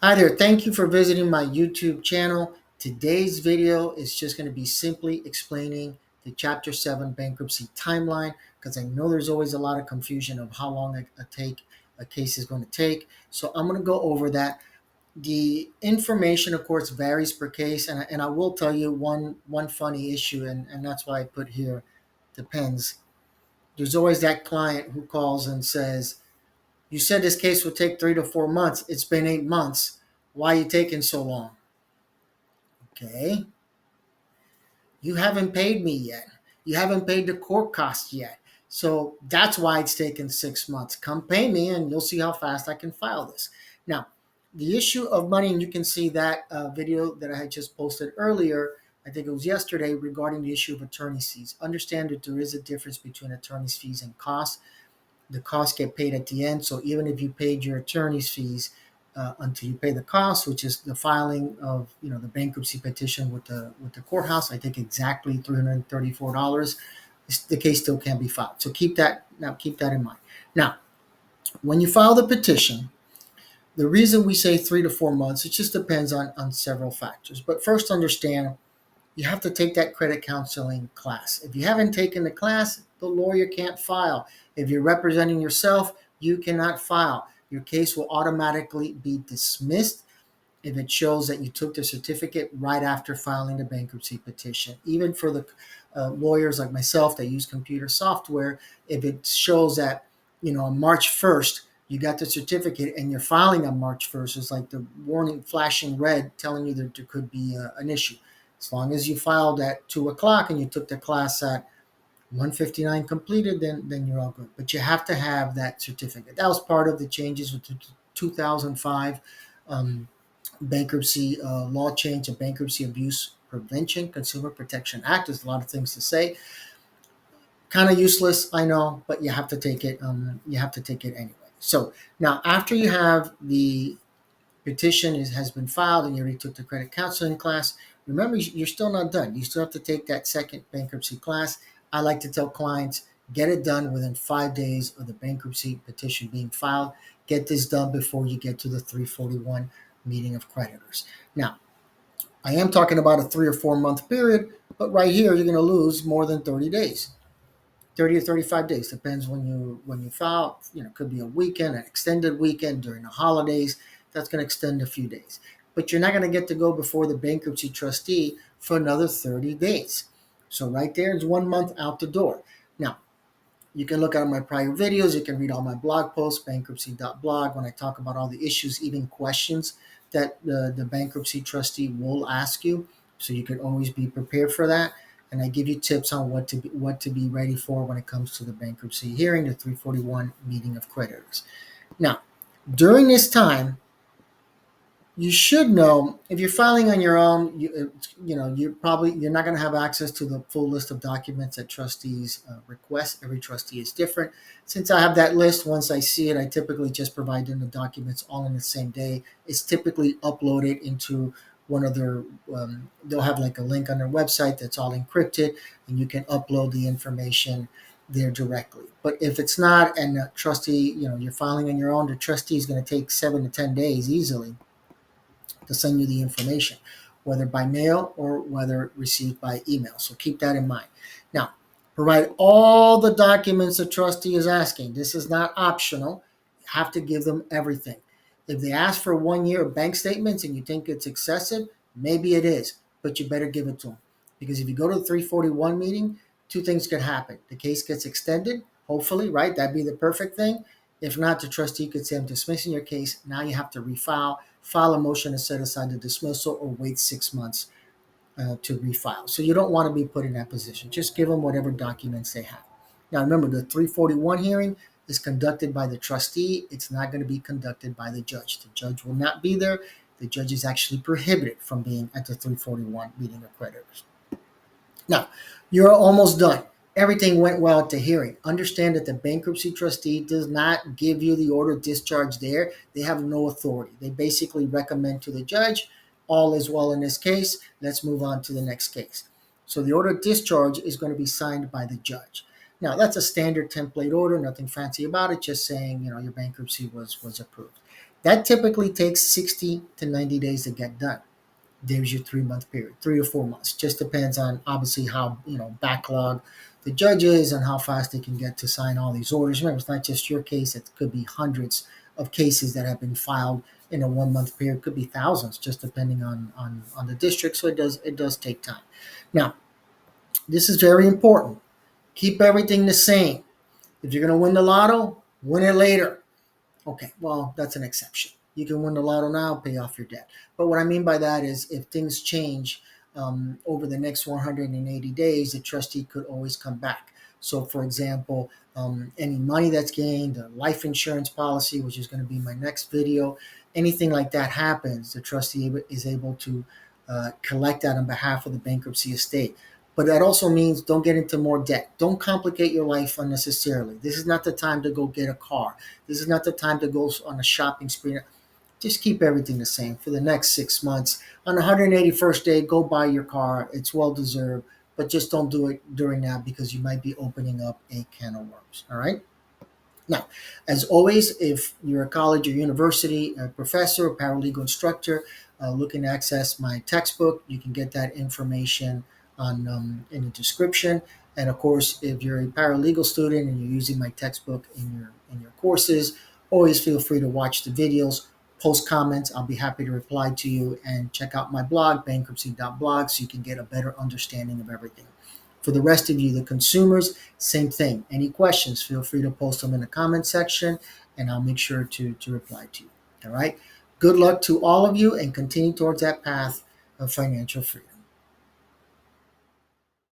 Hi there, thank you for visiting my YouTube channel. Today's video is just going to be simply explaining the Chapter 7 bankruptcy timeline because I know there's always a lot of confusion of how long a case is going to take. So I'm going to go over that. The information, of course, varies per case, and I will tell you one funny issue, and that's why I put here depends. There's always that client who calls and says, you said this case would take 3 to 4 months. It's been 8 months. Why are you taking so long? Okay. You haven't paid me yet. You haven't paid the court costs yet. So that's why it's taken 6 months. Come pay me and you'll see how fast I can file this. Now, the issue of money, and you can see that video that I had just posted earlier, I think it was yesterday, regarding the issue of attorney's fees. Understand that there is a difference between attorney's fees and costs. The costs get paid at the end. So even if you paid your attorney's fees until you pay the costs, which is the filing of the bankruptcy petition with the courthouse, I think exactly $334. The case still can be filed. So keep that in mind. Now, when you file the petition, the reason we say 3 to 4 months, it just depends on several factors. But first, understand you have to take that credit counseling class. If you haven't taken the class, the lawyer can't file. If you're representing yourself, you cannot file. Your case will automatically be dismissed if it shows that you took the certificate right after filing the bankruptcy petition. Even for the lawyers like myself that use computer software, if it shows that, on March 1st, you got the certificate and you're filing on March 1st, it's like the warning flashing red telling you that there could be an issue. As long as you filed at 2 o'clock and you took the class at 1:59 completed, then you're all good. But you have to have that certificate. That was part of the changes with the 2005 bankruptcy law change, the Bankruptcy Abuse Prevention Consumer Protection Act. There's a lot of things to say. Kind of useless, I know, but you have to take it. You have to take it anyway. So now, after you have the petition has been filed and you already took the credit counseling class, remember, you're still not done. You still have to take that second bankruptcy class. I like to tell clients, get it done within 5 days of the bankruptcy petition being filed. Get this done before you get to the 341 meeting of creditors. Now, I am talking about a 3 or 4 month period, but right here, you're going to lose more than 30 days. 30 or 35 days, depends when you file. Could be a weekend, an extended weekend during the holidays. That's going to extend a few days. But you're not going to get to go before the bankruptcy trustee for another 30 days. So right there is 1 month out the door. Now, you can look at my prior videos. You can read all my blog posts, Bankruptcy.blog, when I talk about all the issues, even questions that the bankruptcy trustee will ask you. So you can always be prepared for that. And I give you tips on what to be ready for when it comes to the bankruptcy hearing, the 341 meeting of creditors. Now, during this time, you should know if you're filing on your own. You're not going to have access to the full list of documents that trustees request. Every trustee is different. Since I have that list, once I see it, I typically just provide them the documents all in the same day. It's typically uploaded into one of their. They'll have like a link on their website that's all encrypted, and you can upload the information there directly. But if it's not, and the trustee, you're filing on your own, the trustee is going to take 7 to 10 days easily to send you the information, whether by mail or whether received by email. So keep that in mind. Now, provide all the documents the trustee is asking. This is not optional. You have to give them everything. If they ask for 1 year of bank statements and you think it's excessive, maybe it is, but you better give it to them. Because if you go to the 341 meeting, two things could happen. The case gets extended, hopefully, right? That'd be the perfect thing. If not, the trustee could say, I'm dismissing your case. Now you have to refile, file a motion to set aside the dismissal, or wait 6 months to refile. So you don't want to be put in that position. Just give them whatever documents they have. Now remember, the 341 hearing is conducted by the trustee. It's not going to be conducted by the judge. The judge will not be there. The judge is actually prohibited from being at the 341 meeting of creditors. Now, you're almost done. Everything went well at the hearing. Understand that the bankruptcy trustee does not give you the order of discharge there. They have no authority. They basically recommend to the judge, all is well in this case. Let's move on to the next case. So the order of discharge is going to be signed by the judge. Now, that's a standard template order, nothing fancy about it, just saying, your bankruptcy was approved. That typically takes 60 to 90 days to get done. There's your 3 month period, 3 or 4 months. Just depends on obviously how backlog the judges and how fast they can get to sign all these orders. Remember, it's not just your case; it could be hundreds of cases that have been filed in a 1 month period. It could be thousands, just depending on the district. So it does take time. Now, this is very important. Keep everything the same. If you're going to win the lotto, win it later. Okay, well, that's an exception. You can win the lotto now, pay off your debt. But what I mean by that is if things change over the next 180 days, the trustee could always come back. So, for example, any money that's gained, a life insurance policy, which is going to be my next video, anything like that happens, the trustee is able to collect that on behalf of the bankruptcy estate. But that also means don't get into more debt. Don't complicate your life unnecessarily. This is not the time to go get a car. This is not the time to go on a shopping spree. Just keep everything the same for the next 6 months. On the 181st day, go buy your car. It's well deserved, but just don't do it during that because you might be opening up a can of worms. All right. Now, as always, if you're a college or university professor or paralegal instructor looking to access my textbook, you can get that information on in the description. And of course, if you're a paralegal student and you're using my textbook in your courses, always feel free to watch the videos, post comments. I'll be happy to reply to you, and check out my blog, Bankruptcy.blog, so you can get a better understanding of everything. For the rest of you, the consumers, same thing. Any questions, feel free to post them in the comment section, and I'll make sure to reply to you. All right. Good luck to all of you, and continue towards that path of financial freedom.